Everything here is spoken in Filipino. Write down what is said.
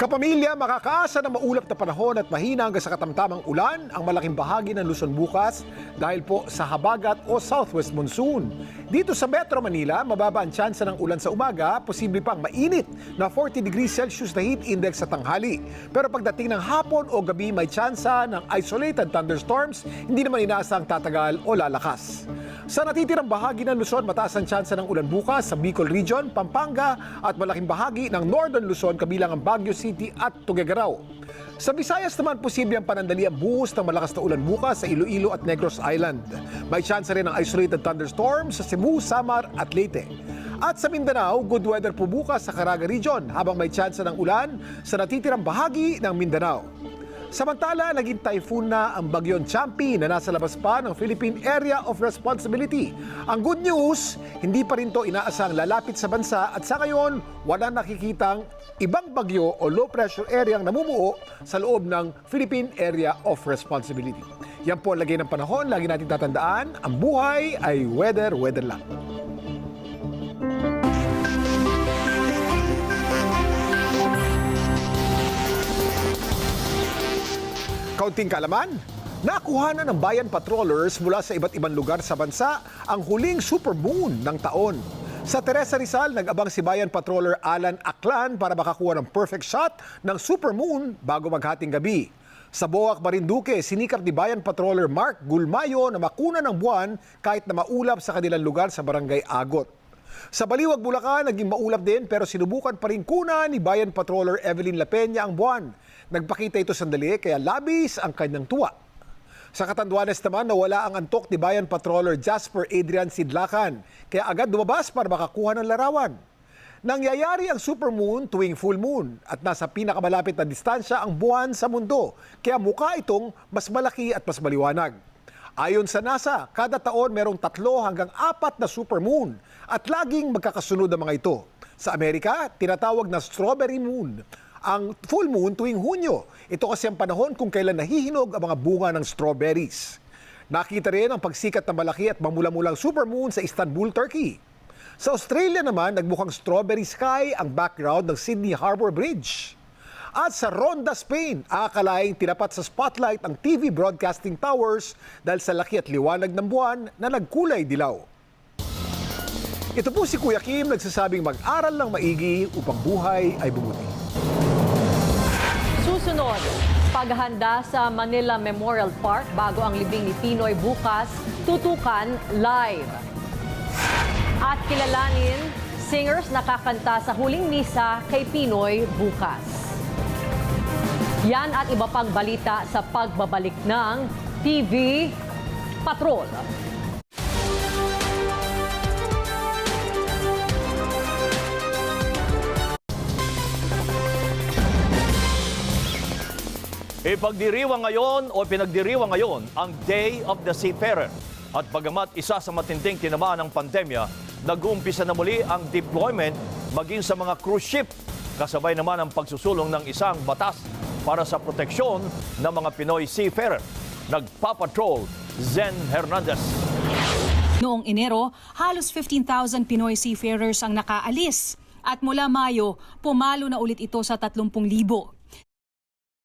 Kapamilya, makakaasa ng maulap na panahon at mahina hanggang sa katamtamang ulan ang malaking bahagi ng Luzon bukas dahil po sa habagat o southwest monsoon. Dito sa Metro Manila, mababa ang tsansa ng ulan sa umaga, posible pang mainit na 40 degrees Celsius na heat index sa tanghali. Pero pagdating ng hapon o gabi, may tsansa ng isolated thunderstorms, hindi naman inaasang tatagal o lalakas. Sa natitirang bahagi ng Luzon, mataas ang tsansa ng ulan bukas sa Bicol Region, Pampanga at malaking bahagi ng Northern Luzon kabilang ang Baguio City at Tuguegarao. Sa Visayas naman, posible ang panandaliang buhos ng malakas na ulan bukas sa Iloilo at Negros Island. May tsansa rin ng isolated thunderstorms sa Cebu, Samar at Leyte. At sa Mindanao, good weather po bukas sa Caraga Region habang may tsansa ng ulan sa natitirang bahagi ng Mindanao. Samantala, naging typhoon na ang bagyong Champi na nasa labas pa ng Philippine Area of Responsibility. Ang good news, hindi pa rin ito inaasang lalapit sa bansa at sa ngayon, wala nakikitang ibang bagyo o low pressure area ang namumuo sa loob ng Philippine Area of Responsibility. Yan po ang lagay ng panahon. Lagi natin tatandaan, ang buhay ay weather lang. Kaunting kaalaman, nakuhanan ng bayan patrollers mula sa iba't ibang lugar sa bansa ang huling supermoon ng taon. Sa Teresa Rizal, nag-abang si bayan patroller Alan Aklan para makakuha ng perfect shot ng supermoon bago maghating gabi. Sa Boac, Marinduque, sinikap ni bayan patroller Mark Gulmayo na makuna ng buwan kahit na maulap sa kanilang lugar sa Barangay Agot. Sa Baliwag, Bulacan, naging maulap din pero sinubukan pa rin kuna ni bayan patroller Evelyn La Peña ang buwan. Nagpakita ito sandali kaya labis ang kanyang tuwa. Sa Catanduanes naman, nawala ang antok ni bayan patroller Jasper Adrian Sidlakan kaya agad lumabas para makakuha ng larawan. Nangyayari ang supermoon tuwing full moon at nasa pinakamalapit na distansya ang buwan sa mundo kaya mukha itong mas malaki at mas maliwanag. Ayon sa NASA, kada taon merong 3 hanggang 4 na supermoon at laging magkakasunod ang mga ito. Sa Amerika, tinatawag na strawberry moon ang full moon tuwing Hunyo. Ito kasi ang panahon kung kailan nahihinog ang mga bunga ng strawberries. Nakita rin ang pagsikat na malaki at mamula-mulang supermoon sa Istanbul, Turkey. Sa Australia naman, nagmukhang strawberry sky ang background ng Sydney Harbour Bridge. At sa Ronda, Spain, akalaing tinapat sa spotlight ang TV broadcasting towers dahil sa laki at liwanag ng buwan na nagkulay dilaw. Ito po si Kuya Kim nagsasabing mag-aral ng maigi upang buhay ay bumuti. Susunod, paghahanda sa Manila Memorial Park bago ang libing ni Pinoy bukas, tutukan live. At kilalanin, singers nakakanta sa huling misa kay Pinoy bukas. Yan at iba pang balita sa pagbabalik ng TV Patrol. Ipagdiriwang ngayon o pinagdiriwang ngayon ang Day of the Seafarer. At bagamat isa sa matinding tinamaan ng pandemya, nag-uumpisa na muli ang deployment maging sa mga cruise ship. Kasabay naman ang pagsusulong ng isang batas para sa proteksyon ng mga Pinoy seafarer. Nagpapatrol, Zen Hernandez. Noong Enero, halos 15,000 Pinoy seafarers ang nakaalis. At mula Mayo, pumalo na ulit ito sa 30,000.